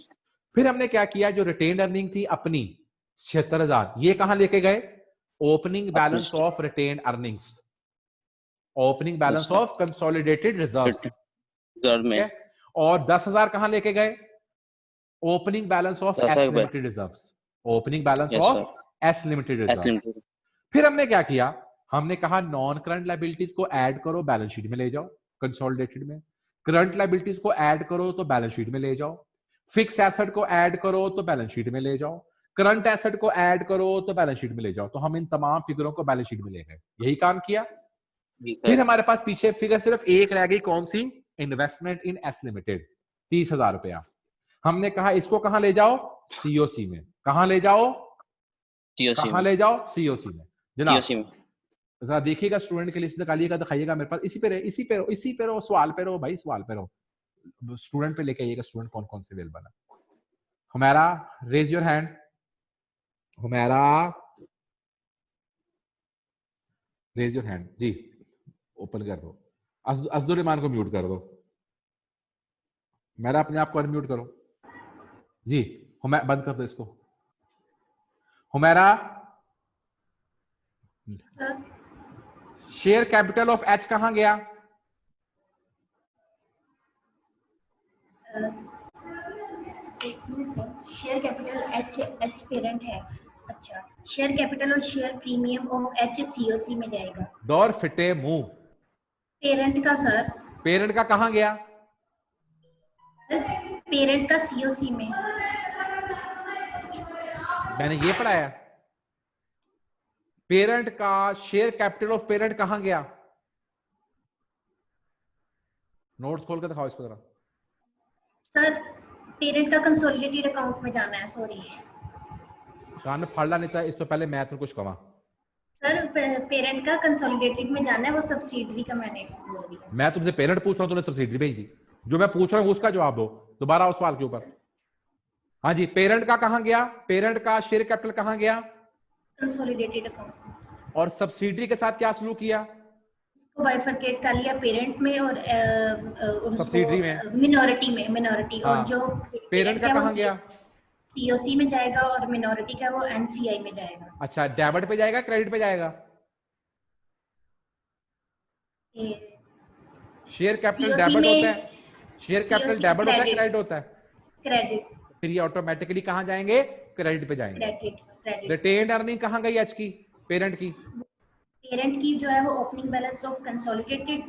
फिर हमने क्या किया? जो रिटेन अर्निंग थी अपनी 76,000, ये कहां लेके गए? Opening balance of retain earnings, opening balance of consolidated reserves में। और 10,000 कहां लेके गए? Opening balance of S limited reserves, opening balance of S limited reserves. फिर हमने क्या किया? हमने कहा नॉन करंट लायबिलिटीज को ऐड करो, बैलेंस शीट में ले जाओ कंसोलिडेटेड में। करंट लायबिलिटीज को ऐड करो तो बैलेंस शीट में ले जाओ। फिक्स एसेट को ऐड करो तो बैलेंस शीट में ले जाओ। करंट एसेट को ऐड करो तो बैलेंस शीट में ले जाओ। तो हम इन तमाम फिगरों को बैलेंस शीट में ले गए। यही काम किया। फिर हमारे पास पीछे फिगर सिर्फ एक रह गई, कौन सी? इन्वेस्टमेंट इन एस लिमिटेड, 30,000 रुपया। हमने कहा इसको कहां ले जाओ? सीओसी में। कहां ले जाओ? कहां ले जाओ? सीओसी में। जनाब जरा देखिएगा, स्टूडेंट की लिस्ट निकालिएगा, दिखाइएगा मेरे पास। इसी पे रहो, सवाल पे रहो भाई, सवाल पे रहो। स्टूडेंट पे लेके आइएगा, स्टूडेंट कौन कौन से अवेलेबल है। Humaira raise your hand. Humaira raise your hand ji. Open कर दो। असदुर रहमान को म्यूट कर दो। मेरा अपने आप को अनम्यूट करो जी। बंद कर दो इसको। Humaira share capital of H कहां गया? शेयर कैपिटल एच पेरेंट है। अच्छा, शेयर कैपिटल और share premium of H COC में जाएगा। डोर फिटे मुंह। पेरेंट का सर। पेरेंट का कहां गया? पेरेंट का सीओसी में। मैंने ये पढ़ाया। पेरेंट का शेयर कैपिटल ऑफ पेरेंट कहां गया? नोट्स खोल के दिखाओ इसको जरा। सर पेरेंट का कंसोलिडेटेड अकाउंट में जाना है, सॉरी। कान में फाड़ला नहीं था, इस तो पहले मैथ में कुछ कमा। सर पेरेंट का कंसोलिडेटेड में जाना है, वो सब्सिडरी का मैंने बोल दिया। मैं तुमसे पेरेंट पूछ रहा हूं, तूने सब्सिडरी भेज दी। जो मैं पूछ रहा हूं उसका जवाब दो। दोबारा उस सवाल के ऊपर। हाँ जी, पेरेंट का कहां गया? पेरेंट का शेयर कैपिटल कहां गया? Consolidated account. और सब्सिडरी के साथ क्या सलूक किया? उसको बाइफरकेट कर लिया पेरेंट में और सब्सिडरी में, मिनोरिटी हाँ। और जो पेरेंट का कहां गया? सीओसी में जाएगा और मिनोरिटी का वो एनसीआई में जाएगा। अच्छा, डेबिट पे जाएगा क्रेडिट पे जाएगा? शेयर कैपिटल डेबिट होता है, शेयर कैपिटल डेबिट होता है, क्रेडिट होता है? क्रेडिट। फिर ये ऑटोमेटिकली कहां जाएंगे? क्रेडिट पे जाएंगे। क्रेडिट। रिटेन्ड अर्निंग कहां गई एच की? पेरेंट की। पेरेंट की जो है वो ओपनिंग बैलेंस ऑफ कंसोलिडेटेड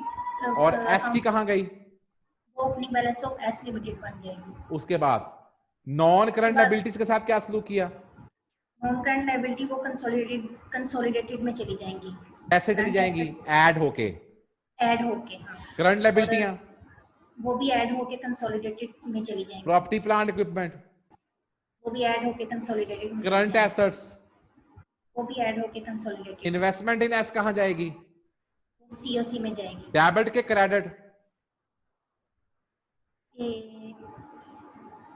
और एस की कहां गई? वो opening balance of S limited बन जाएगी। उसके बाद नॉन करंट लायबिलिटीज के साथ क्या सलूक किया? नॉन करंट लायबिलिटी वो कंसोलिडेटेड में चली जाएंगी। कैसे चली जाएंगी? ऐड होके। ऐड होके, हाँ। करंट लायबिलिटियां वो भी ऐड होके कंसोलिडेटेड में चली जाएंगी। प्रॉपर्टी प्लांट इक्विपमेंट वो भी ऐड होके कंसोलिडेटेड में। करंट एसेट्स वो भी ऐड होके कंसोलिडेटेड। इन्वेस्टमेंट इन एस कहां जाएगी? सीओसी में जाएगी। डेबिट के क्रेडिट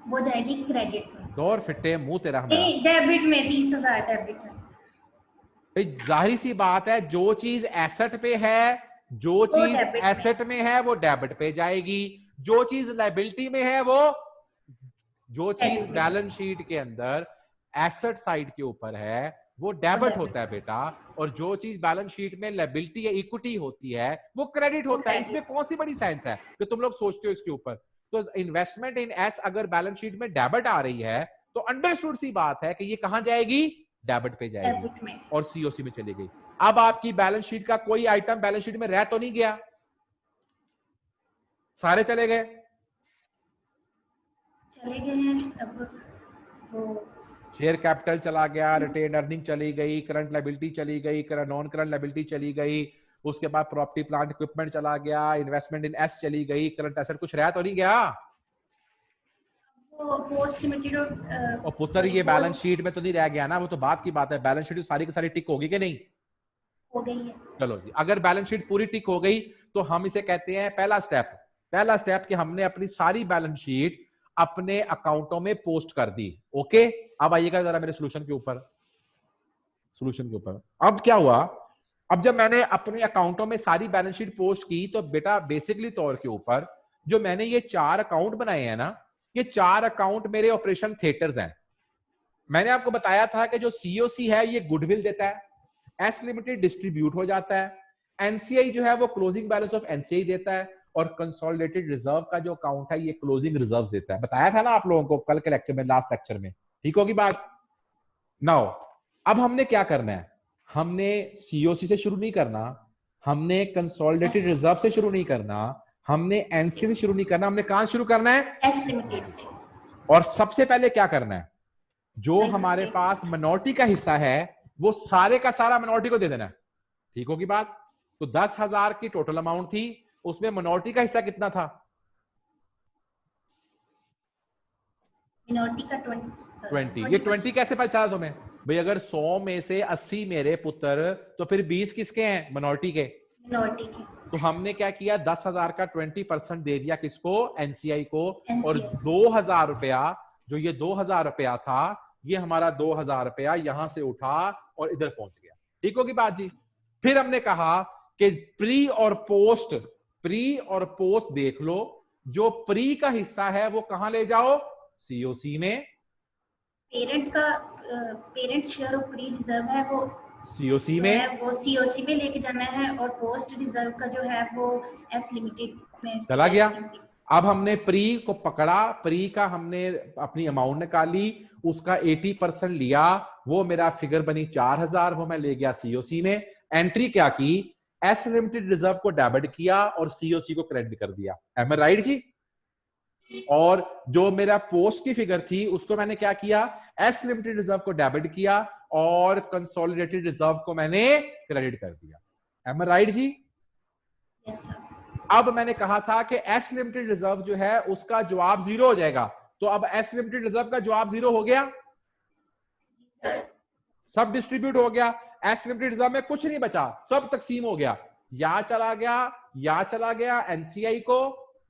वो जाएगी क्रेडिट में। दौर फिटे मुंह तेरा हमारा। नहीं, डेबिट में 30,000 डेबिट में। भाई जाहिर सी बात है, जो चीज एसेट पे है, जो चीज एसेट में है वो डेबिट पे जाएगी, जो चीज लायबिलिटी में है वो, जो चीज बैलेंस शीट के अंदर एसेट साइड के ऊपर है वो डेबिट होता है बेटा, और जो चीज बैलेंस शीट में लायबिलिटी या इक्विटी होती है वो क्रेडिट होता है। इसमें कौन सी बड़ी साइंस है कि तुम लोग सोचते हो इसके ऊपर? तो इन्वेस्टमेंट इन एस अगर बैलेंस शीट में डेबिट आ रही है तो अंडरस्टूड सी बात है कि ये कहां जाएगी? डेबिट पे जाएगी और सीओसी में चली गई। अब आपकी बैलेंस शीट का कोई आइटम बैलेंस शीट में रह तो नहीं गया? सारे चले गए? चले गए हैं। अब वो शेयर कैपिटल चला गया, रिटेन अर्निंग चली गई, करंट लायबिलिटी चली गई, नॉन करंट लायबिलिटी चली गई, उसके बाद प्रॉपर्टी प्लांट इक्विपमेंट चला गया, इन्वेस्टमेंट इन एस चली गई, करंट एसेट कुछ रह तो नहीं गया? पोस्ट लिमिटेड और पुत्र ये बैलेंस शीट में तो नहीं रह गया ना, वो तो बात की बात है। बैलेंस शीट सारी की सारी टिक होगी कि नहीं? हो गई है। चलो जी, अगर बैलेंस शीट पूरी टिक हो गई तो हम इसे कहते हैं पहला स्टेप कि हमने अपनी सारी बैलेंस शीट अपने अकाउंटों में पोस्ट कर दी। ओके, अब आइएगा जरा मेरे सोल्यूशन के ऊपर। अब क्या हुआ? अब जब मैंने अपने अकाउंटों में सारी बैलेंस शीट पोस्ट की तो बेटा बेसिकली तौर के ऊपर जो मैंने ये 4 अकाउंट बनाए हैं ना, ये 4 अकाउंट मेरे ऑपरेशन थिएटर्स हैं। मैंने आपको बताया था कि जो सीओसी है ये गुडविल देता है, एस लिमिटेड डिस्ट्रीब्यूट हो जाता है, एनसीआई जो है वो क्लोजिंग बैलेंस ऑफ एनसीआई देता है, और कंसोलिडेटेड रिजर्व का जो अकाउंट है ये क्लोजिंग रिजर्व देता है। बताया था ना आप लोगों को कल के लेक्चर में, लास्ट लेक्चर में। ठीक होगी बात? नाउ अब हमने क्या करना है? हमने सीओसी से शुरू नहीं करना, हमने कंसोलिडेटेड रिजर्व से शुरू नहीं करना, हमने एनसीआई से शुरू नहीं करना, हमने कहां शुरू करना है? एस लिमिटेड से। और सबसे पहले क्या करना है? जो हमारे पास मिनोरिटी का हिस्सा है वो सारे का सारा मिनोरिटी को दे देना है। ठीक होगी बात? तो 10,000 की टोटल अमाउंट थी, उसमें मिनोरिटी का हिस्सा कितना था? मिनोरिटी का 20। ये 20 कैसे पता चला तुम्हें? भाई अगर 100 में से 80 मेरे पुत्र, तो फिर 20 किसके हैं? मिनोरिटी के। मिनोरिटी के। तो हमने क्या किया? 10,000 का 20% दे दिया किसको? एनसीआई को। और NCI 2,000 रुपया, जो ये 2,000 रुपया था, ये हमारा 2,000 रुपया यहां से उठा और इधर पहुंच गया। ठीक होगी बात जी? फिर हमने कहा कि प्री और पोस्ट देख लो। जो प्री का हिस्सा है वो कहां ले जाओ? सीओसी में। Parent share of pre reserve है वो सीओसी में, वो सीओसी में लेके जाना है, और पोस्ट रिजर्व का जो है वो एस लिमिटेड में चला गया। अब हमने प्री को पकड़ा, प्री का हमने अपनी अमाउंट निकाली, उसका 80% लिया, वो मेरा फिगर बनी 4,000, वो मैं ले गया सीओसी में। एंट्री क्या की? एस लिमिटेड रिजर्व को डेबिट किया और सीओसी को क्रेडिट कर दिया। एम आई राइट जी? और जो मेरा पोस्ट की फिगर थी उसको मैंने क्या किया, एस लिमिटेड रिजर्व को डेबिट किया और कंसोलिडेटेड रिजर्व को मैंने क्रेडिट कर दिया। एम आई राइट जी? Yes sir. अब मैंने कहा था कि एस लिमिटेड रिजर्व जो है उसका जवाब 0 हो जाएगा, तो अब एस लिमिटेड रिजर्व का जवाब 0 हो गया, सब डिस्ट्रीब्यूट हो गया, एस लिमिटेड रिजर्व में कुछ नहीं बचा, सब तकसीम हो गया, या चला गया, या चला गया एनसीआई को,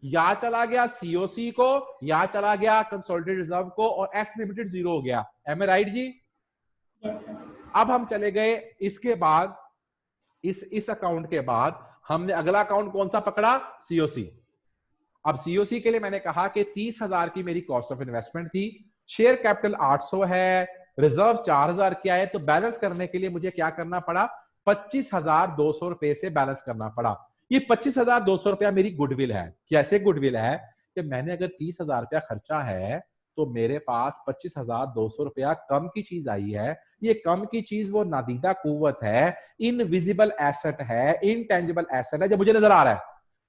या चला गया सीओसी को, या चला गया कंसोलिडेटेड रिजर्व को, और एस लिमिटेड 0 हो गया। एम आई राइट जी? Yes sir. अब हम चले गए, इसके बाद इस अकाउंट के बाद हमने अगला अकाउंट कौन सा पकड़ा, सीओसी। अब सीओसी के लिए मैंने कहा कि 30,000 की मेरी कॉस्ट ऑफ इन्वेस्टमेंट थी, शेयर कैपिटल 800 है, रिजर्व 4,000 क्या है, तो बैलेंस करने के लिए मुझे क्या करना पड़ा, 25,200 रुपए से बैलेंस करना पड़ा। ये 25,200 रुपया मेरी गुडविल है। कैसे गुडविल है कि मैंने अगर 30,000 रुपया खर्चा है तो मेरे पास 25,200 रुपया कम की चीज आई है। ये कम की चीज वो नादीदा कुव्वत है, इनविजिबल एसेट है, इनटेंजिबल एसेट है जो मुझे नजर आ रहा है।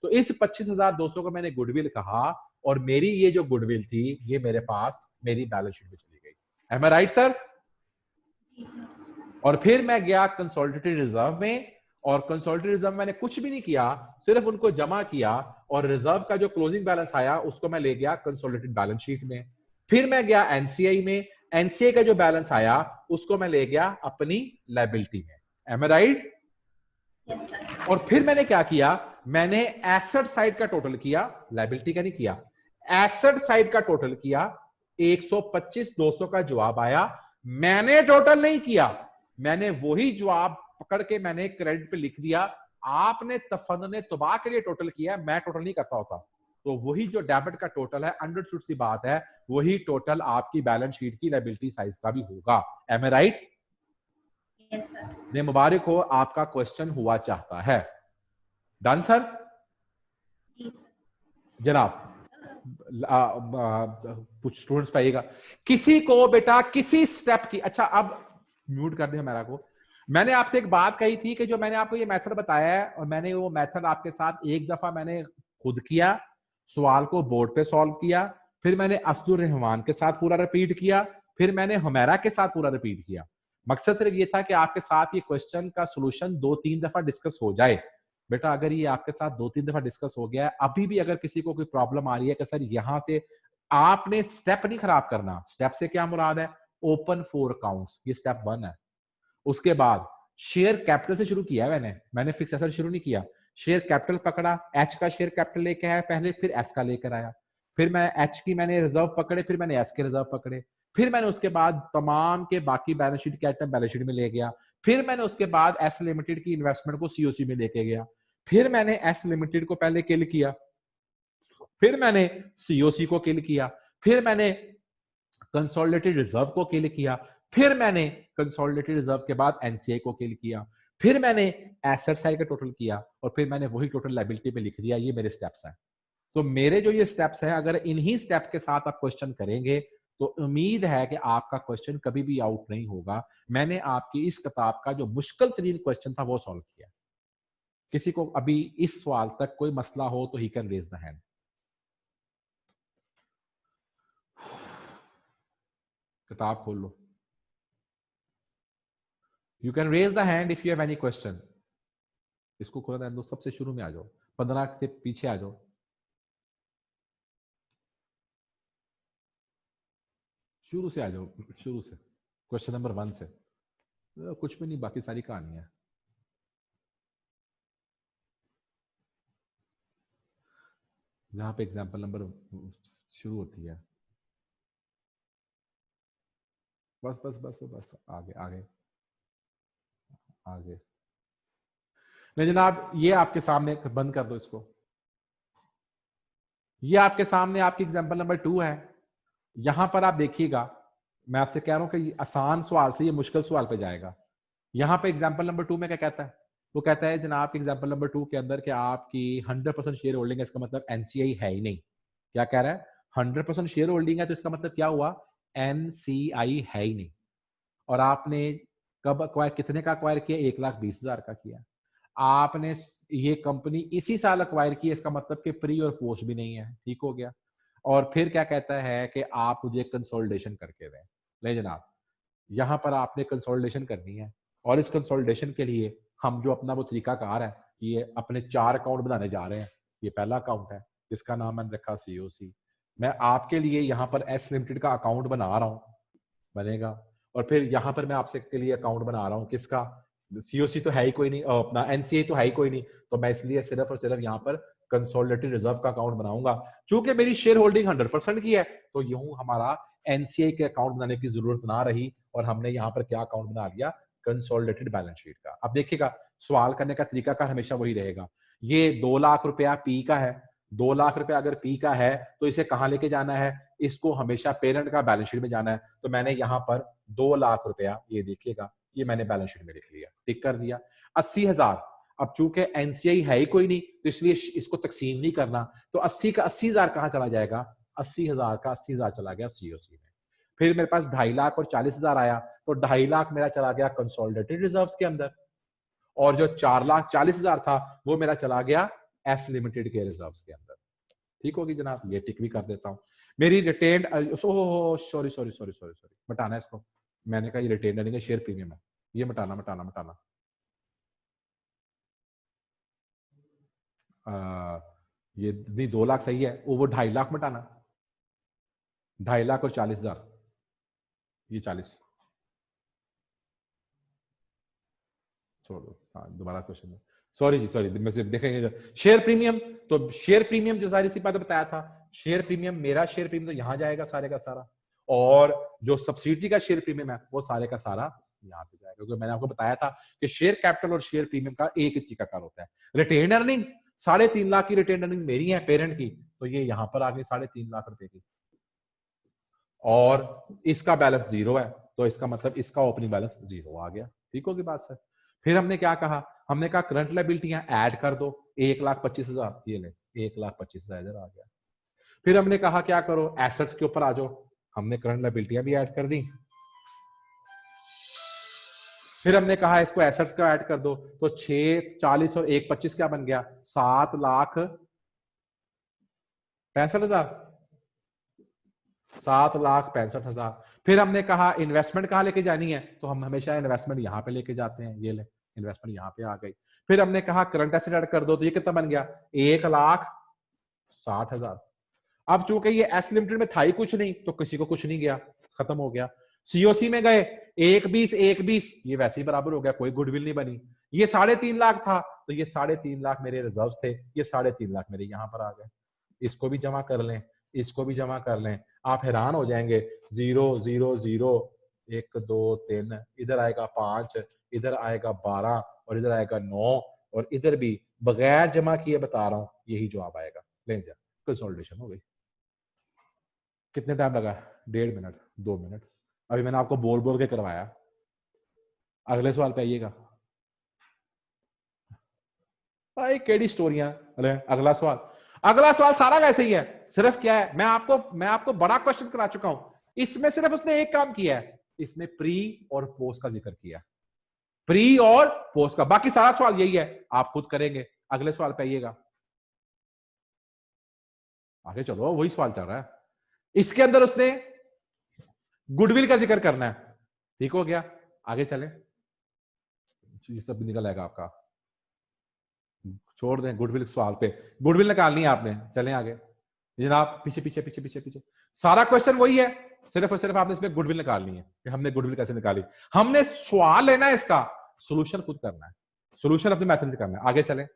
तो इस 25,200 को मैंने गुडविल कहा, और मेरी ये जो गुडविल थी ये मेरे पास मेरी बैलेंस शीट में चली गई। M I right sir? जी सर। और फिर मैं गया कंसोलिडेटेड रिजर्व में, और कंसोलिडेटेड रिजर्व मैंने कुछ भी नहीं किया, सिर्फ उनको जमा किया, और रिजर्व का जो क्लोजिंग बैलेंस आया उसको मैं ले गया कंसोलिडेटेड बैलेंस शीट में। फिर मैं गया एनसीआई में, एनसीआई का जो बैलेंस आया उसको मैं ले गया अपनी लायबिलिटी में। M I right? Yes sir. और फिर मैंने क्या किया, मैंने एसेट साइड का टोटल किया, लायबिलिटी का नहीं किया, एसेट साइड का टोटल किया, 125,200 का जवाब आया। मैंने टोटल नहीं किया, मैंने वही जवाब पकड़ के मैंने क्रेडिट पे लिख दिया। आपने तफन ने तबाह के लिए टोटल किया, मैं टोटल नहीं करता होता। तो वही जो डेबिट का टोटल है, अंडरस्टूड सी बात है, वही टोटल आपकी बैलेंस शीट की लायबिलिटी साइज का भी होगा। Am I right? Yes sir. ने मुबारक हो, आपका क्वेश्चन हुआ चाहता है। Done sir? जी सर। जनाब कुछ स्टूडेंट्स पाइएगा, किसी को बेटा किसी स्टेप की, अच्छा अब म्यूट कर दे हमारा को। मैंने आपसे एक बात कही थी कि जो मैंने आपको ये मेथड बताया है, और मैंने वो मेथड आपके साथ एक दफा मैंने खुद किया, सवाल को बोर्ड पे सॉल्व किया, फिर मैंने असदुर रहमान के साथ पूरा रिपीट किया, फिर मैंने हुमैरा के साथ पूरा रिपीट किया। मकसद सिर्फ ये था कि आपके साथ ये क्वेश्चन का सोल्यूशन 2-3 दफा डिस्कस हो जाए। बेटा अगर ये आपके साथ 2-3 दफा डिस्कस हो गया है, अभी भी अगर किसी को कोई प्रॉब्लम आ रही है कि सर यहां से आपने स्टेप नहीं खराब करना, स्टेप से क्या मुराद है, ओपन 4 अकाउंट्स, ये स्टेप 1 है। उसके बाद शेयर कैपिटल से शुरू किया है, मैंने फिक्स एसेट शुरू नहीं किया, शेयर कैपिटल पकड़ा, एच का शेयर कैपिटल लेके आया पहले, फिर एस का लेकर आया, फिर मैं एच की मैंने रिजर्व पकड़े, फिर मैंने एस के रिजर्व पकड़े, फिर मैंने उसके बाद तमाम के बाकी बैलेंस शीट के आइटम बैलेंस शीट में ले गया, फिर मैंने उसके बाद एस लिमिटेड की इन्वेस्टमेंट को सीओसी में लेके गया, फिर मैंने एस लिमिटेड को पहले किल किया, फिर मैंने सीओसी को किल किया, फिर मैंने कंसोलिडेटेड रिजर्व को किल किया, फिर मैंने कंसोलिडेटेड रिजर्व के बाद एनसीआई को किल किया, फिर मैंने एसेट साइड का टोटल किया, और फिर मैंने वही टोटल लायबिलिटी पे लिख दिया। ये मेरे स्टेप्स हैं। तो मेरे जो ये स्टेप्स हैं, अगर इन्हीं स्टेप के साथ आप क्वेश्चन करेंगे तो उम्मीद है कि आपका क्वेश्चन कभी भी आउट नहीं होगा। मैंने आपकी इस किताब का जो मुश्किल तरीन क्वेश्चन था वो सॉल्व किया। किसी को अभी इस सवाल तक कोई मसला हो तो he can raise the hand. किताब खोल लो। You can raise the hand if you have any question. इसको खोला रहने दो, सबसे शुरू में आ जाओ, 15 से पीछे आ जाओ। शुरू से आ जाओ, शुरू से, क्वेश्चन नंबर 1 से। कुछ भी नहीं, बाकी सारी कहानी है। जहां पे एग्जाम्पल नंबर शुरू होती है। बस बस बस बस, आगे आगे आगे। नहीं जनाब, ये आपके सामने, बंद कर दो इसको। ये आपके सामने आपकी एग्जाम्पल नंबर 2 है। यहां पर आप देखिएगा, मैं आपसे कह रहा हूं कि आसान सवाल से ये मुश्किल सवाल पे जाएगा। यहां पे एग्जाम्पल नंबर 2 में क्या कहता है, वो कहता है जनाब एग्जाम्पल नंबर 2 के अंदर कि आपकी 100% शेयर होल्डिंग है, इसका मतलब एनसीआई है ही नहीं। क्या कह रहा है, 100% शेयर होल्डिंग है तो इसका मतलब क्या हुआ, एनसीआई है ही नहीं। और आपने कब अक्वायर, कितने का अक्वायर किया, 1,20,000 का किया। आपने ये कंपनी इसी साल अक्वायर की, इसका मतलब कि प्री और पोस्ट भी नहीं है। ठीक हो गया। और फिर क्या कहता है कि आप मुझे कंसोलिडेशन करके दें। ले जनाब, यहां पर आपने कंसोलिडेशन करनी है और इस कंसोलिडेशन के लिए हम जो अपना वो तरीकाकार है, ये अपने 4 अकाउंट बनाने जा रहे हैं। ये पहला अकाउंट है जिसका नाम मैंने रखा COC। मैं आपके लिए यहाँ पर एस लिमिटेड का अकाउंट बना रहा हूँ, बनेगा। और फिर यहाँ पर मैं आपसे के लिए अकाउंट बना रहा हूँ किसका, COC तो है ही कोई नहीं, अपना NCA तो है ही कोई नहीं, तो मैं इसलिए सिर्फ और सिर्फ यहाँ पर कंसोलिडेटेड रिजर्व का अकाउंट बनाऊंगा। चूंकि मेरी शेयर होल्डिंग 100% की है, तो यूं हमारा NCA के अकाउंट बनाने की जरूरत ना रही और हमने यहाँ पर क्या अकाउंट बना लिया, कंसोलिडेटेड बैलेंस शीट का। अब देखिएगा, सवाल करने का तरीका का हमेशा वही रहेगा। ये 2 लाख रुपया P का है, 2 लाख रुपया अगर P का है तो इसे कहां लेके जाना है, इसको हमेशा पेरेंट का बैलेंस शीट में जाना है। तो मैंने यहाँ पर 2 लाख रुपया, ये देखिएगा, ये मैंने बैलेंस शीट में लिख लिया, टिक कर दिया। 80,000, अब चूंकि NCA है ही कोई नहीं तो इसलिए इसको तकसीम नहीं करना, तो 80 का 80,000 कहां चला जाएगा, 80,000 का 80,000 चला गया COC में। फिर मेरे पास 2.5 लाख और 40,000 आया, तो 2.5 लाख मेरा चला गया कंसोलिडेटेड रिजर्व्स के अंदर, और जो 4,40,000 था वो मेरा चला गया एस लिमिटेड के रिजर्व्स के अंदर। ठीक होगी जनाब, ये टिक भी कर देता हूं। मेरी रिटेन्ड, सॉरी मिटाना है इसको, मैंने कहा ये रिटेन्ड नहीं है, शेयर प्रीमियम है, ये मिटाना। ये नहीं, 2 लाख सही है, वो 2.5 लाख मिटाना, 2.5 लाख और 40,000, ये 40 छोड़ दो। हाँ, दोबारा क्वेश्चन, सॉरी जी, सॉरी, मैं सिर्फ देखेंगे शेयर प्रीमियम। तो शेयर प्रीमियम जो सारी सी बात बताया था, शेयर प्रीमियम, मेरा शेयर प्रीमियम तो यहां जाएगा सारे का सारा, और जो सब्सिडी का शेयर प्रीमियम है वो सारे का सारा यहाँ पे जाएगा, क्योंकि मैंने आपको बताया था कि शेयर कैपिटल और शेयर प्रीमियम का एक ही तरीकाकार होता है। रिटेन अर्निंग्स 3.5 लाख की रिटेन अर्निंग मेरी है पेरेंट की, तो ये यहाँ पर आ गई 3.5 लाख रुपए की, और इसका बैलेंस 0 है, तो इसका मतलब इसका ओपनिंग बैलेंस 0 आ गया। ठीक होगी बात सर। फिर हमने क्या कहा, हमने कहा करंट लायबिलिटीयां ऐड कर दो, 1,25,000, ये ले 1,25,000 इधर आ गया। फिर हमने कहा क्या करो, एसेट्स के ऊपर आ जाओ, हमने करंट लायबिलिटीयां भी ऐड कर दी। फिर हमने कहा इसको एसेट्स का ऐड कर दो, तो 6,40 और 1,25 क्या बन गया, 7,65,000, 7,65,000। फिर हमने कहा इन्वेस्टमेंट कहां लेके जानी है, तो हम हमेशा इन्वेस्टमेंट यहां पे लेके जाते हैं, ये ले इन्वेस्टमेंट यहां पे आ गई। फिर हमने कहा करंट एसेट ऐड कर दो, तो ये कितना बन गया, 1,60,000। अब चूंकि ये एस लिमिटेड में था ही कुछ नहीं, तो किसी को कुछ नहीं गया, खत्म हो गया। COC में गए 1,20, ये वैसे ही बराबर हो गया, कोई गुडविल नहीं बनी। ये 3.5 लाख था, तो ये 3.5 लाख मेरे रिजर्व्स थे, ये 3.5 लाख मेरे यहां पर आ गए। इसको भी जमा कर लें, इसको भी जमा कर लें, आप हैरान हो जाएंगे। 0 0 0 1 2 3, इधर आएगा 5, इधर आएगा 12 और इधर आएगा 9, और इधर भी बगैर जमा किए बता रहा हूं यही जवाब आएगा। ले जा, कंसोलिडेशन हो गई। कितने टाइम लगा, 1.5 मिनट, 2 मिनट। अभी मैंने आपको बोल बोल के करवाया। अगले सवाल पे आइएगा। भाई केडी स्टोरियां। अगला सवाल सारा वैसे ही है, सिर्फ क्या है, मैं आपको बड़ा क्वेश्चन करा चुका हूं, इसमें सिर्फ उसने एक काम किया है, इसमें प्री और पोस्ट का जिक्र किया, प्री और पोस्ट का, बाकी सारा सवाल यही है, आप खुद करेंगे। अगले सवाल पे आइएगा, आगे चलो, वही सवाल चल रहा है। इसके अंदर उसने गुडविल का जिक्र करना है, ठीक हो गया, आगे चले, सब निकल आएगा आपका, छोड़ दें गुडविल सवाल पे, गुडविल निकालनी है आपने, चलें आगे जनाब, पीछे। सारा क्वेश्चन वही है, सिर्फ और सिर्फ आपने इसमें गुडविल निकालनी है कि हमने गुडविल कैसे निकाली। हमने सवाल लेना है, इसका सॉल्यूशन खुद करना है, सॉल्यूशन अपने मेथड से करना है। आगे चलें,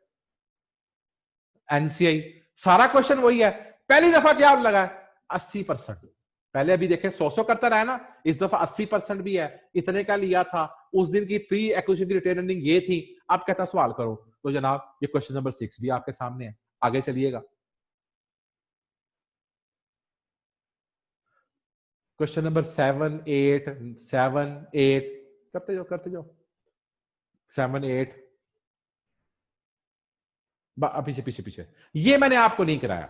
NCI, सारा क्वेश्चन वही है। पहली दफा क्या लगा है, 80%। पहले अभी देखें 100 करता रहा ना, इस दफा 80% भी है। इतने का लिया था, उस दिन की प्री एक्विजिशन की रिटेन अर्निंग ये थी। अब कहता सवाल करो, तो जनाब ये क्वेश्चन नंबर 6 भी आपके सामने है, आगे चलिएगा। क्वेश्चन नंबर 7 8 करते जाओ 7 8, पीछे ये मैंने आपको नहीं कराया,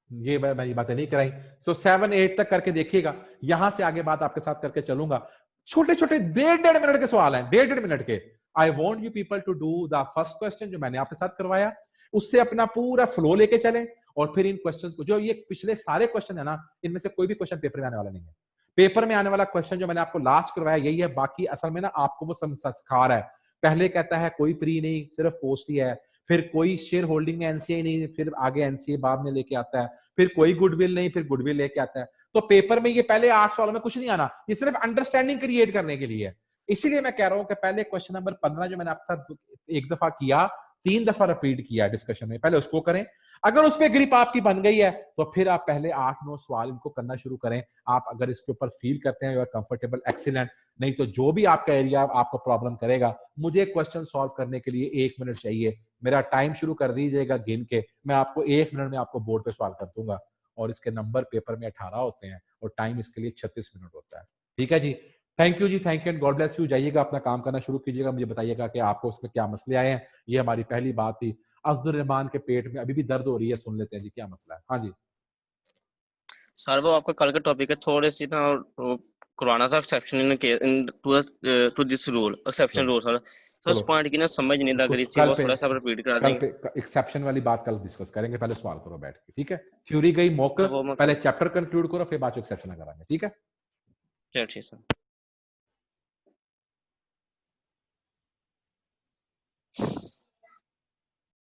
ये मैंने बातें नहीं कराई। सो 7 8 तक करके देखिएगा, यहां से आगे बात आपके साथ करके चलूंगा। छोटे 1.5 मिनट के सवाल हैं, 1.5 मिनट के। I want you people to do the first question जो मैंने आपके साथ करवाया, उससे अपना पूरा फ्लो लेके चलें, और फिर इन क्वेश्चन को, जो ये पिछले सारे क्वेश्चन है ना, इनमें से कोई भी क्वेश्चन पेपर में आने वाला नहीं है। पेपर में आने वाला क्वेश्चन जो मैंने आपको लास्ट करवाया यही है, बाकी असल में ना आपको वो सिखा रहा है। पहले कहता है कोई प्री नहीं, सिर्फ पोस्ट ही है, फिर कोई शेयर होल्डिंग में एनसीए नहीं, फिर आगे एनसीए बाद में लेके आता है, फिर कोई गुडविल नहीं, फिर गुडविल लेके आता है। तो पेपर में ये पहले 8 सवालों में कुछ नहीं आना, ये सिर्फ अंडरस्टैंडिंग क्रिएट करने के लिए है। इसीलिए मैं कह रहा हूं कि पहले क्वेश्चन नंबर 15 जो मैंने आपके साथ एक दफा किया, 3 दफा रिपीट किया डिस्कशन में, पहले उसको करें। अगर उस पर ग्रिप आपकी बन गई है तो फिर आप पहले 8-9 सवाल इनको करना शुरू करें। आप अगर इसके ऊपर फील करते हैं यू आर कंफर्टेबल, एक्सीलेंट। नहीं तो जो भी आपका एरिया आपको प्रॉब्लम करेगा, मुझे क्वेश्चन सॉल्व करने के लिए 1 मिनट चाहिए, मेरा टाइम शुरू कर दीजिएगा गिन के, मैं आपको 1 मिनट में आपको बोर्ड पे सॉल्व कर दूंगा। और इसके नंबर पेपर में 18 होते हैं और टाइम इसके लिए 36 मिनट होता है। ठीक है जी, थैंक यू जी, thank you and God bless you. जाइएगा अपना काम करना शुरू कीजिएगा, मुझे बताइएगा कि आपको उसमें क्या मसले आए हैं। ये हमारी पहली बात थी। अज़दुर रहमान के पेट में अभी भी दर्द हो रही है, सुन लेते हैं जी क्या मसला है। हाँ जी सर वो आपका कल का टॉपिक है, थोड़े सी ना करवाना था exception in to this rule, exception rule sir. तो उस पॉइंट की ना समझ नहीं लग रही थी, वो थोड़ा सा रिपीट करा कल देंगे। पे एक्सेप्शन वाली बात कल डिस्कस करेंगे, पहले सवाल करो बैठ के, ठीक है। थ्योरी गई मौके, वो पहले चैप्टर कंक्लूड करो, फिर बाद में एक्सेप्शन कराएंगे, ठीक है। चल ठीक सर।